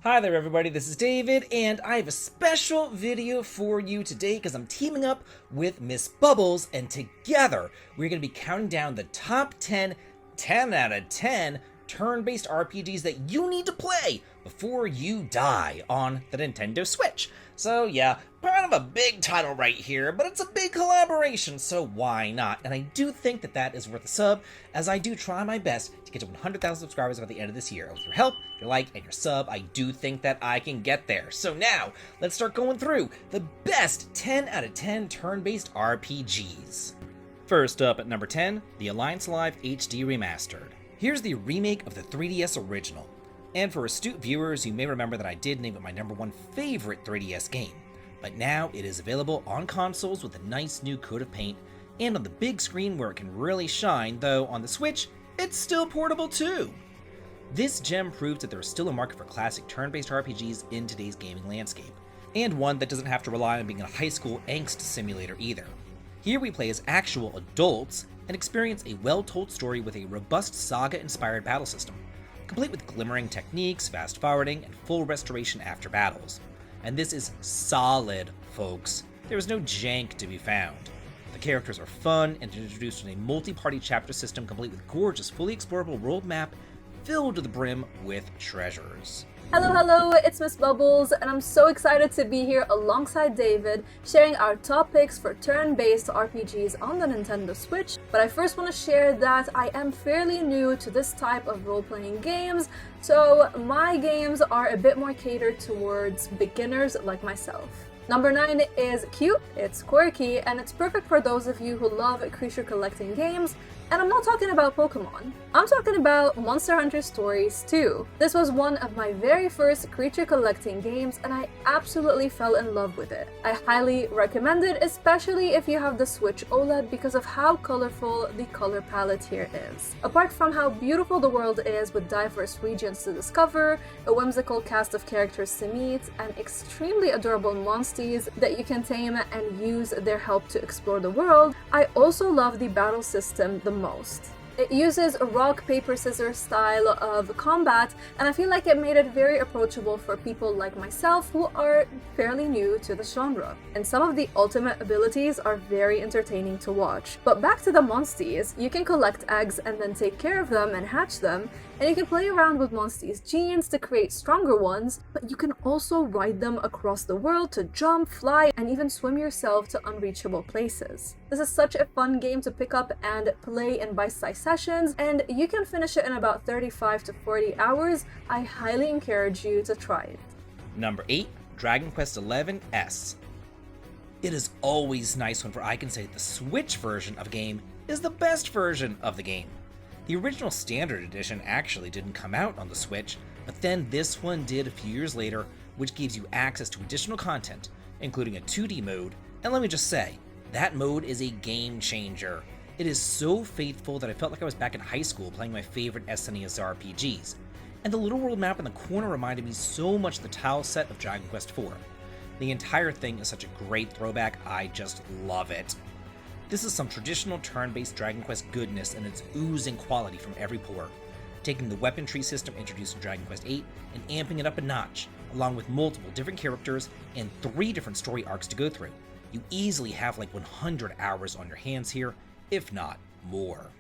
Hi there everybody, this is David, and I have a special video for you today because I'm teaming up with Miss Bubbles, and together we're going to be counting down the top 10 out of 10 turn-based RPGs that you need to play before you die on the Nintendo Switch. So yeah, kind of a big title right here, but it's a big collaboration, so why not? And I do think that is worth a sub, as I do try my best to get to 100,000 subscribers by the end of this year. With your help, your like, and your sub, I do think that I can get there. So now, let's start going through the best 10 out of 10 turn-based RPGs. First up at number 10, the Alliance Alive HD Remastered. Here's the remake of the 3DS original. And for astute viewers, you may remember that I did name it my number one favorite 3DS game. But now it is available on consoles with a nice new coat of paint, and on the big screen where it can really shine, though on the Switch, it's still portable too. This gem proves that there is still a market for classic turn-based RPGs in today's gaming landscape, and one that doesn't have to rely on being a high school angst simulator either. Here we play as actual adults and experience a well-told story with a robust saga-inspired battle system, complete with glimmering techniques, fast forwarding, and full restoration after battles. And this is solid, folks. There is no jank to be found. The characters are fun and introduced in a multi-party chapter system complete with gorgeous, fully explorable world map filled to the brim with treasures. Hello, it's Miss Bubbles, and I'm so excited to be here alongside David, sharing our top picks for turn-based RPGs on the Nintendo Switch. But I first want to share that I am fairly new to this type of role-playing games, so my games are a bit more catered towards beginners like myself. Number 9 is cute, it's quirky, and it's perfect for those of you who love creature collecting games. And I'm not talking about Pokemon. I'm talking about Monster Hunter Stories 2. This was one of my very first creature collecting games, and I absolutely fell in love with it. I highly recommend it, especially if you have the Switch OLED, because of how colorful the color palette here is. Apart from how beautiful the world is with diverse regions to discover, a whimsical cast of characters to meet, and extremely adorable monsties that you can tame and use their help to explore the world, I also love the battle system the most. It uses a rock, paper, scissors style of combat, and I feel like it made it very approachable for people like myself who are fairly new to the genre. And some of the ultimate abilities are very entertaining to watch. But back to the monsties, you can collect eggs and then take care of them and hatch them, and you can play around with monsties' genes to create stronger ones, but you can also ride them across the world to jump, fly, and even swim yourself to unreachable places. This is such a fun game to pick up and play in bite-sized sessions, and you can finish it in about 35 to 40 hours. I highly encourage you to try it. Number 8, Dragon Quest XI S. It is always nice whenever I can say the Switch version of a game is the best version of the game. The original Standard Edition actually didn't come out on the Switch, but then this one did a few years later, which gives you access to additional content, including a 2D mode, and let me just say, that mode is a game changer. It is so faithful that I felt like I was back in high school playing my favorite SNES RPGs, and the little world map in the corner reminded me so much of the tile set of Dragon Quest IV. The entire thing is such a great throwback, I just love it. This is some traditional turn-based Dragon Quest goodness, and it's oozing quality from every pore, taking the weapon tree system introduced in Dragon Quest VIII and amping it up a notch, along with multiple different characters and 3 different story arcs to go through. You easily have like 100 hours on your hands here, if not more.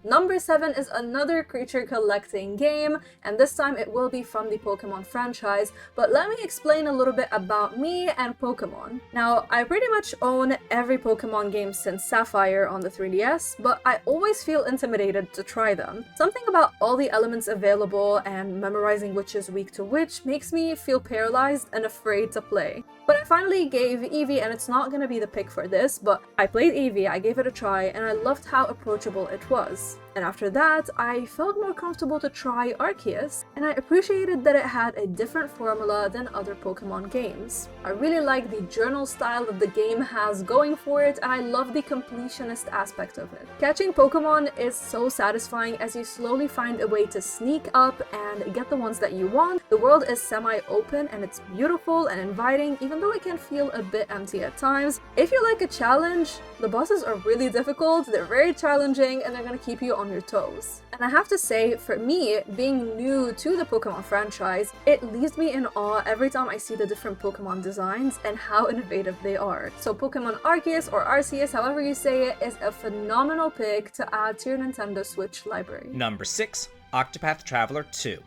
Number 7 is another creature collecting game, and this time it will be from the Pokemon franchise, but let me explain a little bit about me and Pokemon. Now, I pretty much own every Pokemon game since Sapphire on the 3DS, but I always feel intimidated to try them. Something about all the elements available and memorizing which is weak to which makes me feel paralyzed and afraid to play. But I finally gave Eevee, and it's not gonna be the pick for this, but I played Eevee, I gave it a try, and I loved how approachable it was. And after that, I felt more comfortable to try Arceus, and I appreciated that it had a different formula than other Pokemon games. I really like the journal style that the game has going for it, and I love the completionist aspect of it. Catching Pokemon is so satisfying as you slowly find a way to sneak up and get the ones that you want. The world is semi-open and it's beautiful and inviting, even though it can feel a bit empty at times. If you like a challenge, the bosses are really difficult, they're very challenging, and they're gonna keep keep you on your toes. And I have to say, for me, being new to the Pokemon franchise, it leaves me in awe every time I see the different Pokemon designs and how innovative they are. So Pokemon Arceus or Arceus, however you say it, is a phenomenal pick to add to your Nintendo Switch library. Number 6, Octopath Traveler 2.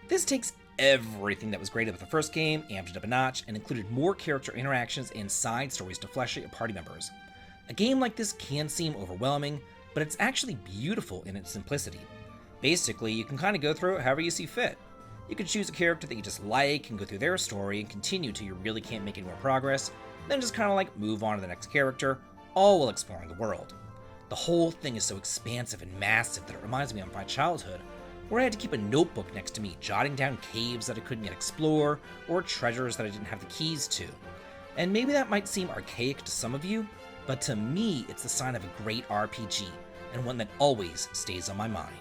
This takes everything that was great about the first game, amped it up a notch, and included more character interactions and side stories to flesh out your party members. A game like this can seem overwhelming, but it's actually beautiful in its simplicity. Basically, you can kind of go through it however you see fit. You can choose a character that you just like and go through their story and continue till you really can't make any more progress, then just kind of like move on to the next character, all while exploring the world. The whole thing is so expansive and massive that it reminds me of my childhood, where I had to keep a notebook next to me, jotting down caves that I couldn't yet explore, or treasures that I didn't have the keys to. And maybe that might seem archaic to some of you, but to me, it's the sign of a great RPG, and one that always stays on my mind.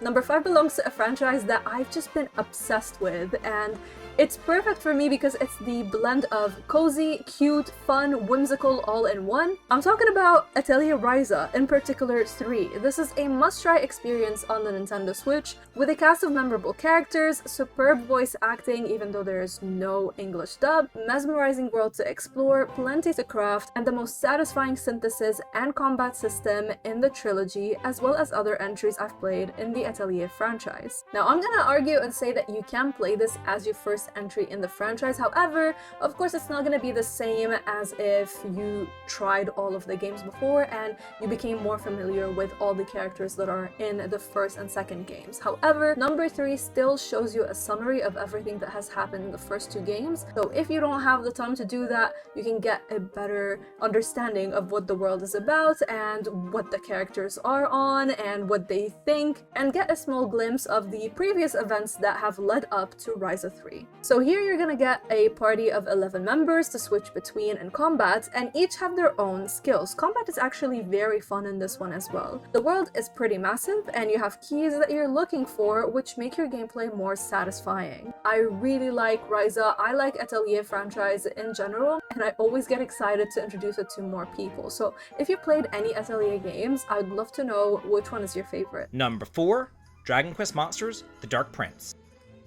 Number 5 belongs to a franchise that I've just been obsessed with, and it's perfect for me because it's the blend of cozy, cute, fun, whimsical, all in one. I'm talking about Atelier Ryza, in particular 3. This is a must-try experience on the Nintendo Switch, with a cast of memorable characters, superb voice acting even though there is no English dub, mesmerizing world to explore, plenty to craft, and the most satisfying synthesis and combat system in the trilogy, as well as other entries I've played in the Atelier franchise. Now, I'm gonna argue and say that you can play this as your first entry in the franchise. However, of course, it's not going to be the same as if you tried all of the games before and you became more familiar with all the characters that are in the first and second games. However, number 3 still shows you a summary of everything that has happened in the first 2 games. So if you don't have the time to do that, you can get a better understanding of what the world is about and what the characters are on and what they think, and get a small glimpse of the previous events that have led up to Ryza 3. So here you're gonna get a party of 11 members to switch between and combat, and each have their own skills. Combat is actually very fun in this one as well. The world is pretty massive, and you have keys that you're looking for, which make your gameplay more satisfying. I really like Ryza, I like Atelier franchise in general, and I always get excited to introduce it to more people. So if you played any Atelier games, I'd love to know which one is your favorite. Number 4, Dragon Quest Monsters: The Dark Prince.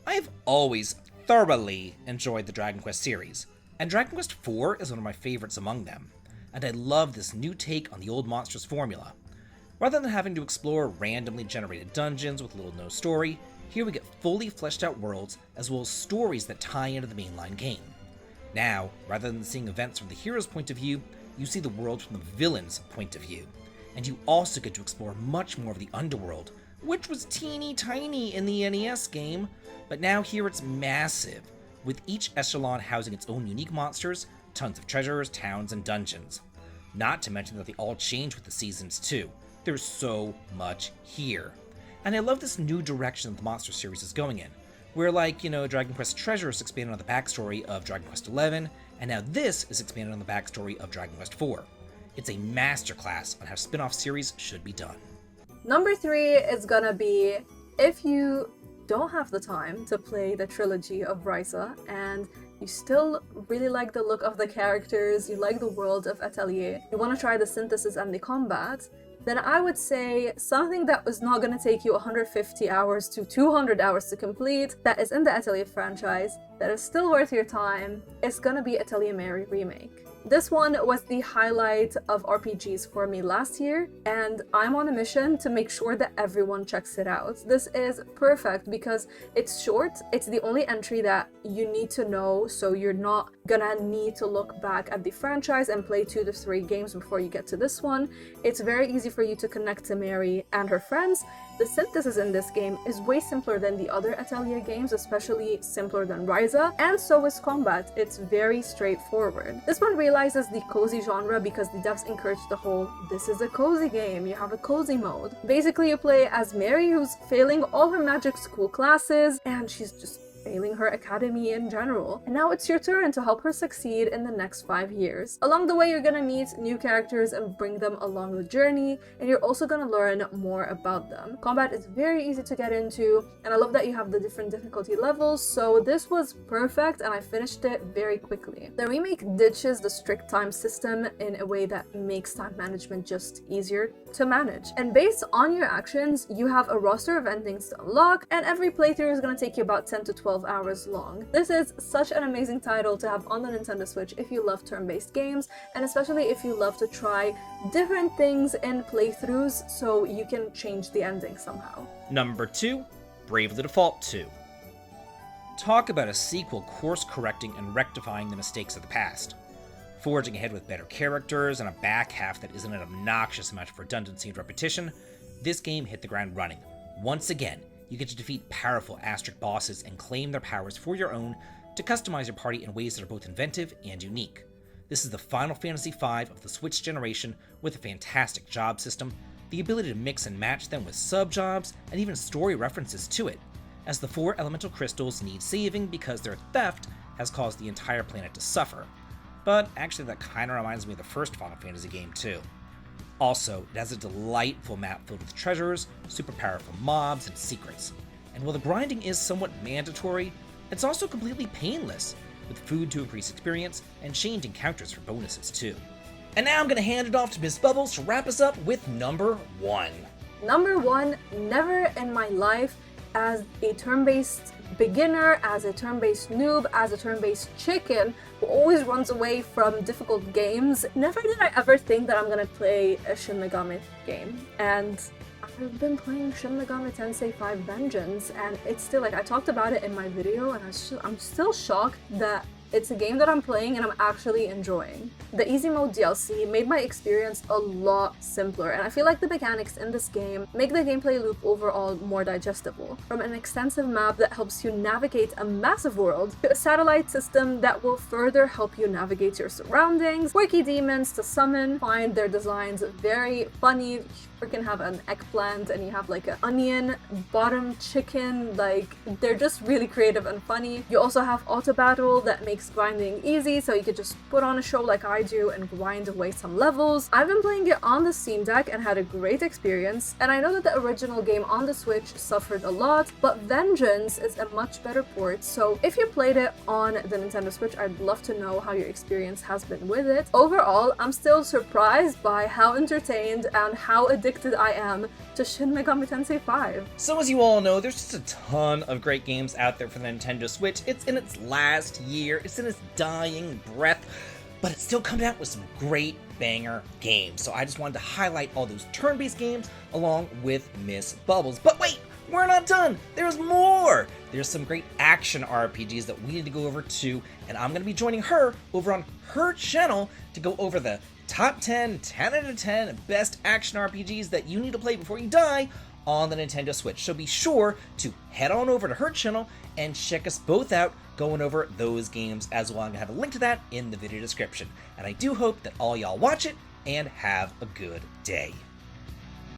I've always thoroughly enjoyed the Dragon Quest series, and Dragon Quest IV is one of my favorites among them, and I love this new take on the old Monsters formula. Rather than having to explore randomly generated dungeons with little to no story, here we get fully fleshed out worlds as well as stories that tie into the mainline game. Now, rather than seeing events from the hero's point of view, you see the world from the villain's point of view, and you also get to explore much more of the underworld, which was teeny tiny in the NES game, but now here it's massive, with each echelon housing its own unique monsters, tons of treasures, towns, and dungeons. Not to mention that they all change with the seasons too. There's so much here. And I love this new direction that the Monster series is going in, where Dragon Quest Treasures expanded on the backstory of Dragon Quest XI, and now this is expanded on the backstory of Dragon Quest IV. It's a masterclass on how spin-off series should be done. Number 3 is gonna be, if you don't have the time to play the trilogy of Ryza and you still really like the look of the characters, you like the world of Atelier, you want to try the synthesis and the combat, then I would say something that was not going to take you 150 hours to 200 hours to complete, that is in the Atelier franchise, that is still worth your time, is going to be Atelier Marie Remake. This one was the highlight of RPGs for me last year, and I'm on a mission to make sure that everyone checks it out. This is perfect because it's short, it's the only entry that you need to know, so you're not gonna need to look back at the franchise and play 2 to 3 games before you get to this one. It's very easy for you to connect to Mary and her friends. The synthesis in this game is way simpler than the other Atelier games, especially simpler than Ryza, and so is combat. It's very straightforward. This one realizes the cozy genre because the devs encourage the whole, this is a cozy game, you have a cozy mode. Basically, you play as Mary, who's failing all her magic school classes, and she's just failing her academy in general. And now it's your turn to help her succeed in the next 5 years. Along the way, you're gonna meet new characters and bring them along the journey, and you're also gonna learn more about them. Combat is very easy to get into, and I love that you have the different difficulty levels, so this was perfect and I finished it very quickly. The remake ditches the strict time system in a way that makes time management just easier to manage. And based on your actions, you have a roster of endings to unlock, and every playthrough is going to take you about 10 to 12 hours long. This is such an amazing title to have on the Nintendo Switch if you love turn-based games, and especially if you love to try different things in playthroughs so you can change the ending somehow. Number 2, Bravely Default 2. Talk about a sequel course-correcting and rectifying the mistakes of the past. Forging ahead with better characters and a back half that isn't an obnoxious amount of redundancy and repetition, this game hit the ground running. Once again, you get to defeat powerful asterisk bosses and claim their powers for your own to customize your party in ways that are both inventive and unique. This is the Final Fantasy V of the Switch generation with a fantastic job system, the ability to mix and match them with sub-jobs, and even story references to it, as the 4 elemental crystals need saving because their theft has caused the entire planet to suffer. But actually that kinda reminds me of the first Final Fantasy game too. Also, it has a delightful map filled with treasures, super powerful mobs, and secrets. And while the grinding is somewhat mandatory, it's also completely painless, with food to increase experience and chained encounters for bonuses too. And now I'm gonna hand it off to Miss Bubbles to wrap us up with number 1. Number 1, never in my life as a turn-based beginner, as a turn-based noob, as a turn-based chicken who always runs away from difficult games, never did I ever think that I'm gonna play a Shin Megami game. And I've been playing Shin Megami Tensei 5 Vengeance, and it's still like, I talked about it in my video, and I'm still shocked that it's a game that I'm playing and I'm actually enjoying. The Easy Mode DLC made my experience a lot simpler, and I feel like the mechanics in this game make the gameplay loop overall more digestible. From an extensive map that helps you navigate a massive world, to a satellite system that will further help you navigate your surroundings, quirky demons to summon, find their designs very funny. You freaking have an eggplant and you have like an onion bottom chicken, like they're just really creative and funny. You also have auto battle that makes grinding easy, so you could just put on a show like I do and grind away some levels. I've been playing it on the Steam Deck and had a great experience, and I know that the original game on the Switch suffered a lot, but Vengeance is a much better port, so if you played it on the Nintendo Switch, I'd love to know how your experience has been with it. Overall, I'm still surprised by how entertained and how addicted I am to Shin Megami Tensei 5. So as you all know, there's just a ton of great games out there for the Nintendo Switch. It's in its last year, it's in its dying breath, but it's still coming out with some great banger games. So I just wanted to highlight all those turn-based games along with Miss Bubbles. But wait, we're not done! There's more! There's some great action RPGs that we need to go over too, and I'm going to be joining her over on her channel to go over the top 10 out of 10 best action RPGs that you need to play before you die on the Nintendo Switch. So be sure to head on over to her channel and check us both out going over those games as well. I'm going to have a link to that in the video description. And I do hope that all y'all watch it and have a good day.